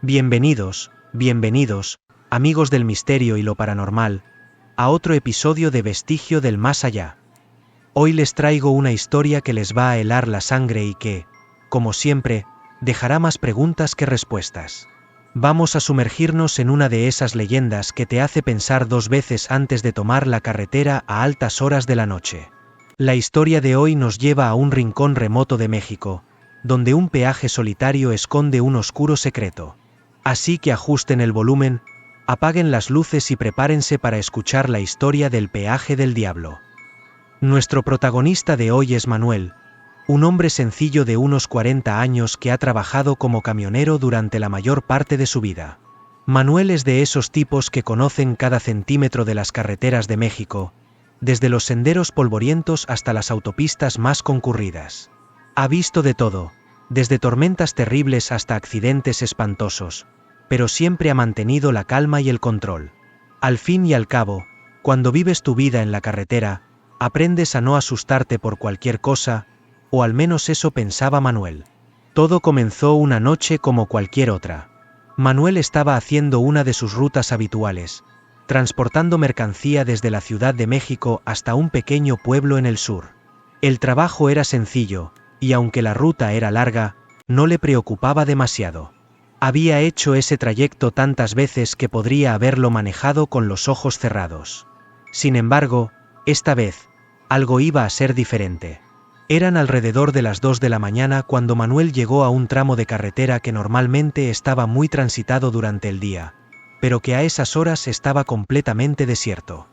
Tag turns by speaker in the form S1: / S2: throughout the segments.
S1: Bienvenidos, amigos del misterio y lo paranormal, a otro episodio de Vestigio del Más Allá. Hoy les traigo una historia que les va a helar la sangre y que, como siempre, dejará más preguntas que respuestas. Vamos a sumergirnos en una de esas leyendas que te hace pensar dos veces antes de tomar la carretera a altas horas de la noche. La historia de hoy nos lleva a un rincón remoto de México, donde un peaje solitario esconde un oscuro secreto. Así que ajusten el volumen, apaguen las luces y prepárense para escuchar la historia del peaje del diablo. Nuestro protagonista de hoy es Manuel, un hombre sencillo de unos 40 años que ha trabajado como camionero durante la mayor parte de su vida. Manuel es de esos tipos que conocen cada centímetro de las carreteras de México, desde los senderos polvorientos hasta las autopistas más concurridas. Ha visto de todo, desde tormentas terribles hasta accidentes espantosos, pero siempre ha mantenido la calma y el control. Al fin y al cabo, cuando vives tu vida en la carretera, aprendes a no asustarte por cualquier cosa, o al menos eso pensaba Manuel. Todo comenzó una noche como cualquier otra. Manuel estaba haciendo una de sus rutas habituales, transportando mercancía desde la Ciudad de México hasta un pequeño pueblo en el sur. El trabajo era sencillo, y aunque la ruta era larga, no le preocupaba demasiado. Había hecho ese trayecto tantas veces que podría haberlo manejado con los ojos cerrados. Sin embargo, esta vez, algo iba a ser diferente. Eran alrededor de las 2 de la mañana cuando Manuel llegó a un tramo de carretera que normalmente estaba muy transitado durante el día, pero que a esas horas estaba completamente desierto.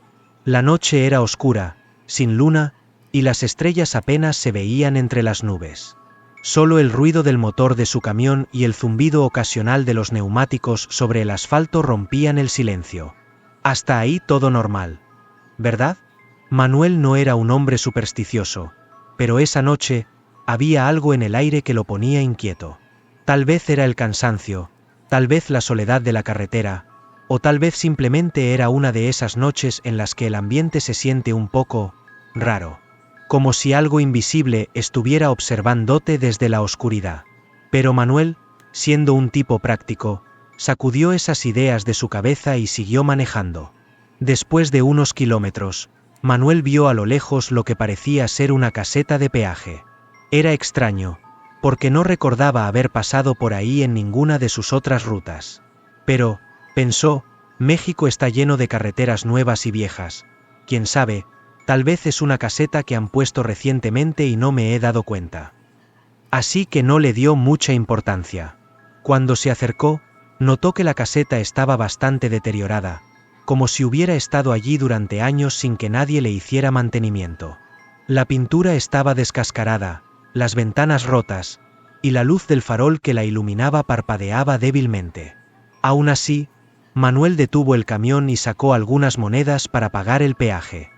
S1: La noche era oscura, sin luna, y las estrellas apenas se veían entre las nubes. Solo el ruido del motor de su camión y el zumbido ocasional de los neumáticos sobre el asfalto rompían el silencio. Hasta ahí todo normal, ¿verdad? Manuel no era un hombre supersticioso, pero esa noche, había algo en el aire que lo ponía inquieto. Tal vez era el cansancio, tal vez la soledad de la carretera, o tal vez simplemente era una de esas noches en las que el ambiente se siente un poco raro. Como si algo invisible estuviera observándote desde la oscuridad. Pero Manuel, siendo un tipo práctico, sacudió esas ideas de su cabeza y siguió manejando. Después de unos kilómetros, Manuel vio a lo lejos lo que parecía ser una caseta de peaje. Era extraño, porque no recordaba haber pasado por ahí en ninguna de sus otras rutas. Pero, pensó, México está lleno de carreteras nuevas y viejas. ¿Quién sabe? Tal vez es una caseta que han puesto recientemente y no me he dado cuenta. Así que no le dio mucha importancia. Cuando se acercó, notó que la caseta estaba bastante deteriorada, como si hubiera estado allí durante años sin que nadie le hiciera mantenimiento. La pintura estaba descascarada, las ventanas rotas, y la luz del farol que la iluminaba parpadeaba débilmente. Aún así, Manuel detuvo el camión y sacó algunas monedas para pagar el peaje.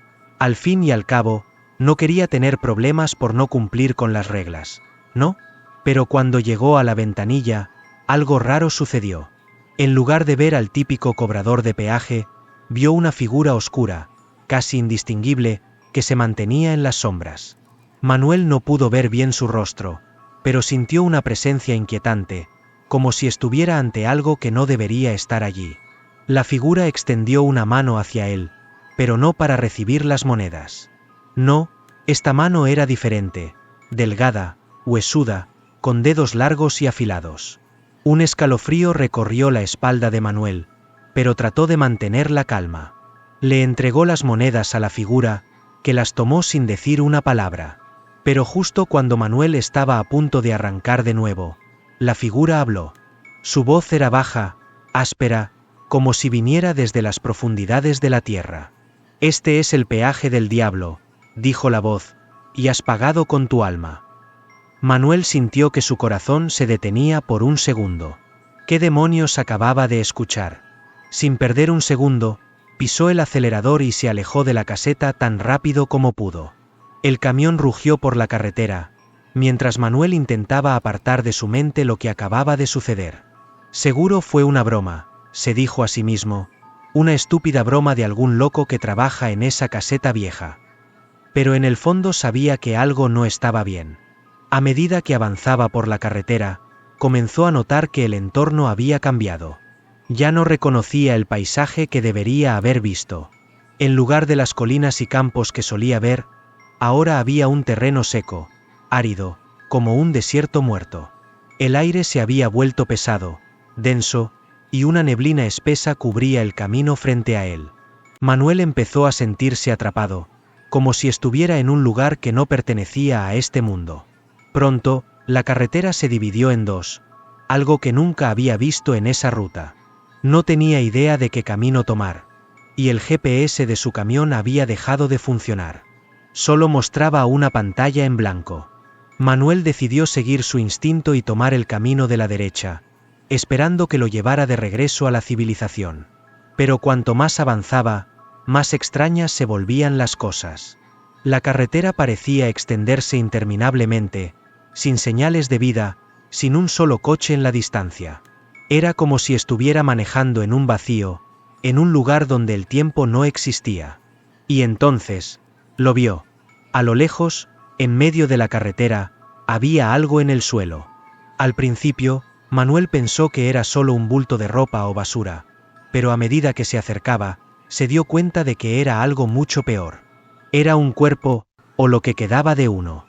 S1: Al fin y al cabo, no quería tener problemas por no cumplir con las reglas, ¿no? Pero cuando llegó a la ventanilla, algo raro sucedió. En lugar de ver al típico cobrador de peaje, vio una figura oscura, casi indistinguible, que se mantenía en las sombras. Manuel no pudo ver bien su rostro, pero sintió una presencia inquietante, como si estuviera ante algo que no debería estar allí. La figura extendió una mano hacia él, pero no para recibir las monedas. No, esta mano era diferente, delgada, huesuda, con dedos largos y afilados. Un escalofrío recorrió la espalda de Manuel, pero trató de mantener la calma. Le entregó las monedas a la figura, que las tomó sin decir una palabra. Pero justo cuando Manuel estaba a punto de arrancar de nuevo, la figura habló. Su voz era baja, áspera, como si viniera desde las profundidades de la tierra. Este es el peaje del diablo, dijo la voz, y has pagado con tu alma. Manuel sintió que su corazón se detenía por un segundo. ¿Qué demonios acababa de escuchar? Sin perder un segundo, pisó el acelerador y se alejó de la caseta tan rápido como pudo. El camión rugió por la carretera, mientras Manuel intentaba apartar de su mente lo que acababa de suceder. Seguro fue una broma, se dijo a sí mismo, una estúpida broma de algún loco que trabaja en esa caseta vieja. Pero en el fondo sabía que algo no estaba bien. A medida que avanzaba por la carretera, comenzó a notar que el entorno había cambiado. Ya no reconocía el paisaje que debería haber visto. En lugar de las colinas y campos que solía ver, ahora había un terreno seco, árido, como un desierto muerto. El aire se había vuelto pesado, denso, y una neblina espesa cubría el camino frente a él. Manuel empezó a sentirse atrapado, como si estuviera en un lugar que no pertenecía a este mundo. Pronto, la carretera se dividió en dos, algo que nunca había visto en esa ruta. No tenía idea de qué camino tomar, y el GPS de su camión había dejado de funcionar. Solo mostraba una pantalla en blanco. Manuel decidió seguir su instinto y tomar el camino de la derecha, esperando que lo llevara de regreso a la civilización. Pero cuanto más avanzaba, más extrañas se volvían las cosas. La carretera parecía extenderse interminablemente, sin señales de vida, sin un solo coche en la distancia. Era como si estuviera manejando en un vacío, en un lugar donde el tiempo no existía. Y entonces, lo vio. A lo lejos, en medio de la carretera, había algo en el suelo. Al principio, Manuel pensó que era solo un bulto de ropa o basura, pero a medida que se acercaba, se dio cuenta de que era algo mucho peor. Era un cuerpo, o lo que quedaba de uno.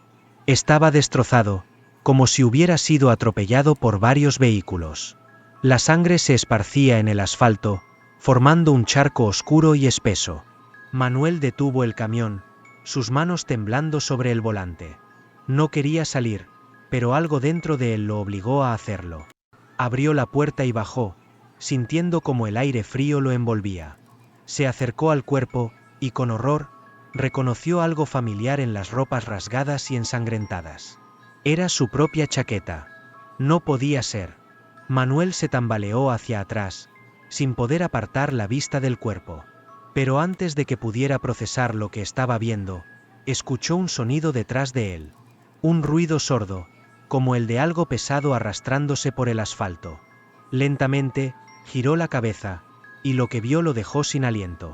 S1: Estaba destrozado, como si hubiera sido atropellado por varios vehículos. La sangre se esparcía en el asfalto, formando un charco oscuro y espeso. Manuel detuvo el camión, sus manos temblando sobre el volante. No quería salir, pero algo dentro de él lo obligó a hacerlo. Abrió la puerta y bajó, sintiendo como el aire frío lo envolvía. Se acercó al cuerpo, y con horror, reconoció algo familiar en las ropas rasgadas y ensangrentadas. Era su propia chaqueta. No podía ser. Manuel se tambaleó hacia atrás, sin poder apartar la vista del cuerpo. Pero antes de que pudiera procesar lo que estaba viendo, escuchó un sonido detrás de él. Un ruido sordo, como el de algo pesado arrastrándose por el asfalto. Lentamente, giró la cabeza, y lo que vio lo dejó sin aliento.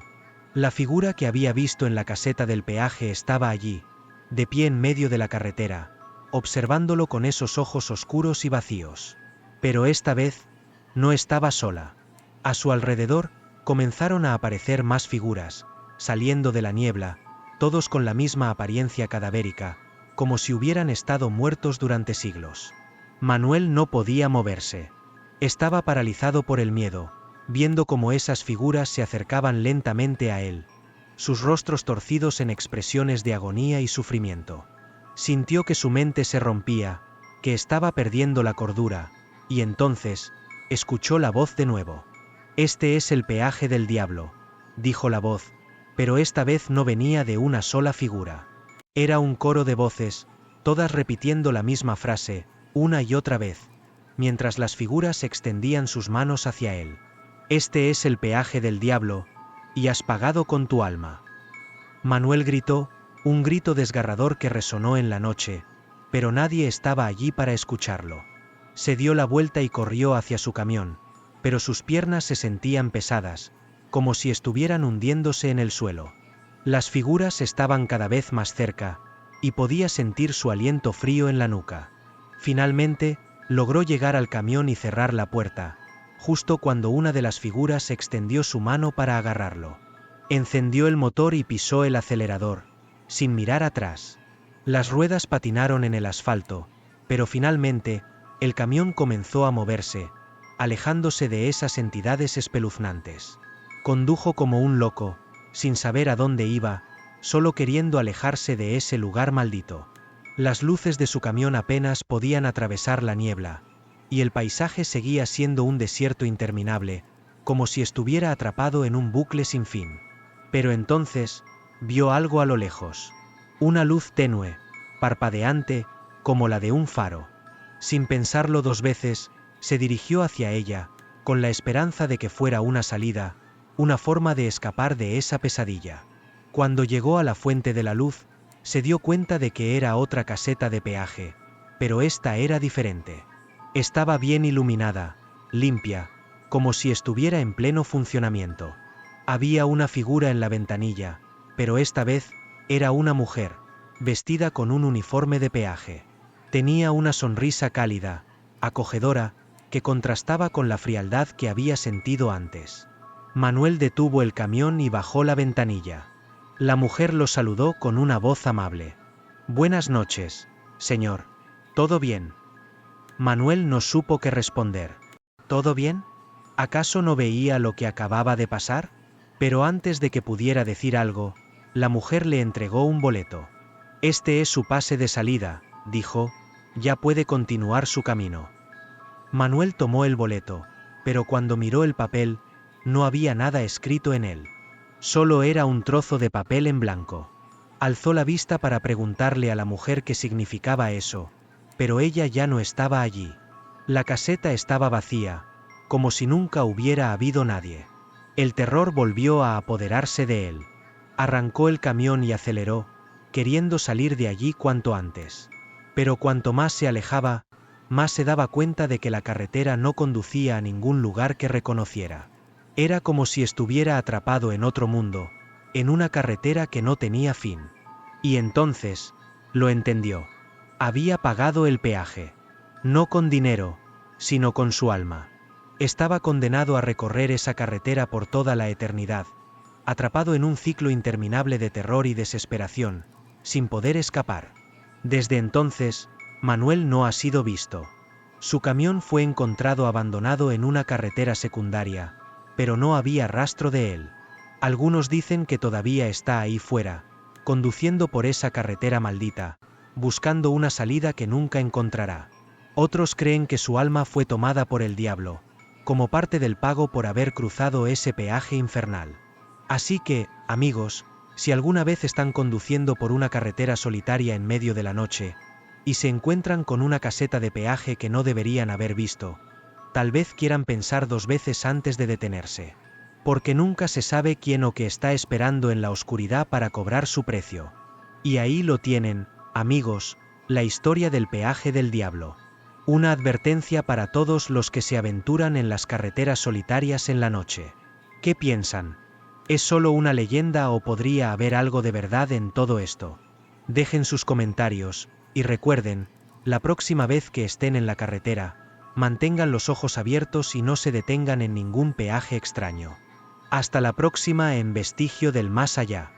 S1: La figura que había visto en la caseta del peaje estaba allí, de pie en medio de la carretera, observándolo con esos ojos oscuros y vacíos. Pero esta vez, no estaba sola. A su alrededor, comenzaron a aparecer más figuras, saliendo de la niebla, todos con la misma apariencia cadavérica, como si hubieran estado muertos durante siglos. Manuel no podía moverse. Estaba paralizado por el miedo, viendo cómo esas figuras se acercaban lentamente a él, sus rostros torcidos en expresiones de agonía y sufrimiento. Sintió que su mente se rompía, que estaba perdiendo la cordura, y entonces, escuchó la voz de nuevo. «Este es el peaje del diablo», dijo la voz, pero esta vez no venía de una sola figura. Era un coro de voces, todas repitiendo la misma frase, una y otra vez, mientras las figuras extendían sus manos hacia él. «Este es el peaje del diablo, y has pagado con tu alma». Manuel gritó, un grito desgarrador que resonó en la noche, pero nadie estaba allí para escucharlo. Se dio la vuelta y corrió hacia su camión, pero sus piernas se sentían pesadas, como si estuvieran hundiéndose en el suelo. Las figuras estaban cada vez más cerca, y podía sentir su aliento frío en la nuca. Finalmente, logró llegar al camión y cerrar la puerta, justo cuando una de las figuras extendió su mano para agarrarlo. Encendió el motor y pisó el acelerador, sin mirar atrás. Las ruedas patinaron en el asfalto, pero finalmente, el camión comenzó a moverse, alejándose de esas entidades espeluznantes. Condujo como un loco, sin saber a dónde iba, solo queriendo alejarse de ese lugar maldito. Las luces de su camión apenas podían atravesar la niebla, y el paisaje seguía siendo un desierto interminable, como si estuviera atrapado en un bucle sin fin. Pero entonces, vio algo a lo lejos. Una luz tenue, parpadeante, como la de un faro. Sin pensarlo dos veces, se dirigió hacia ella, con la esperanza de que fuera una salida, una forma de escapar de esa pesadilla. Cuando llegó a la fuente de la luz, se dio cuenta de que era otra caseta de peaje, pero esta era diferente. Estaba bien iluminada, limpia, como si estuviera en pleno funcionamiento. Había una figura en la ventanilla, pero esta vez, era una mujer, vestida con un uniforme de peaje. Tenía una sonrisa cálida, acogedora, que contrastaba con la frialdad que había sentido antes. Manuel detuvo el camión y bajó la ventanilla. La mujer lo saludó con una voz amable. «Buenas noches, señor. ¿Todo bien?» Manuel no supo qué responder. ¿Todo bien? ¿Acaso no veía lo que acababa de pasar? Pero antes de que pudiera decir algo, la mujer le entregó un boleto. «Este es su pase de salida», dijo, «ya puede continuar su camino». Manuel tomó el boleto, pero cuando miró el papel, no había nada escrito en él. Solo era un trozo de papel en blanco. Alzó la vista para preguntarle a la mujer qué significaba eso, pero ella ya no estaba allí. La caseta estaba vacía, como si nunca hubiera habido nadie. El terror volvió a apoderarse de él. Arrancó el camión y aceleró, queriendo salir de allí cuanto antes. Pero cuanto más se alejaba, más se daba cuenta de que la carretera no conducía a ningún lugar que reconociera. Era como si estuviera atrapado en otro mundo, en una carretera que no tenía fin. Y entonces, lo entendió. Había pagado el peaje. No con dinero, sino con su alma. Estaba condenado a recorrer esa carretera por toda la eternidad, atrapado en un ciclo interminable de terror y desesperación, sin poder escapar. Desde entonces, Manuel no ha sido visto. Su camión fue encontrado abandonado en una carretera secundaria, pero no había rastro de él. Algunos dicen que todavía está ahí fuera, conduciendo por esa carretera maldita, buscando una salida que nunca encontrará. Otros creen que su alma fue tomada por el diablo, como parte del pago por haber cruzado ese peaje infernal. Así que, amigos, si alguna vez están conduciendo por una carretera solitaria en medio de la noche, y se encuentran con una caseta de peaje que no deberían haber visto, tal vez quieran pensar dos veces antes de detenerse. Porque nunca se sabe quién o qué está esperando en la oscuridad para cobrar su precio. Y ahí lo tienen, amigos, la historia del peaje del diablo. Una advertencia para todos los que se aventuran en las carreteras solitarias en la noche. ¿Qué piensan? ¿Es solo una leyenda o podría haber algo de verdad en todo esto? Dejen sus comentarios, y recuerden, la próxima vez que estén en la carretera, mantengan los ojos abiertos y no se detengan en ningún peaje extraño. Hasta la próxima en Vestigio del Más Allá.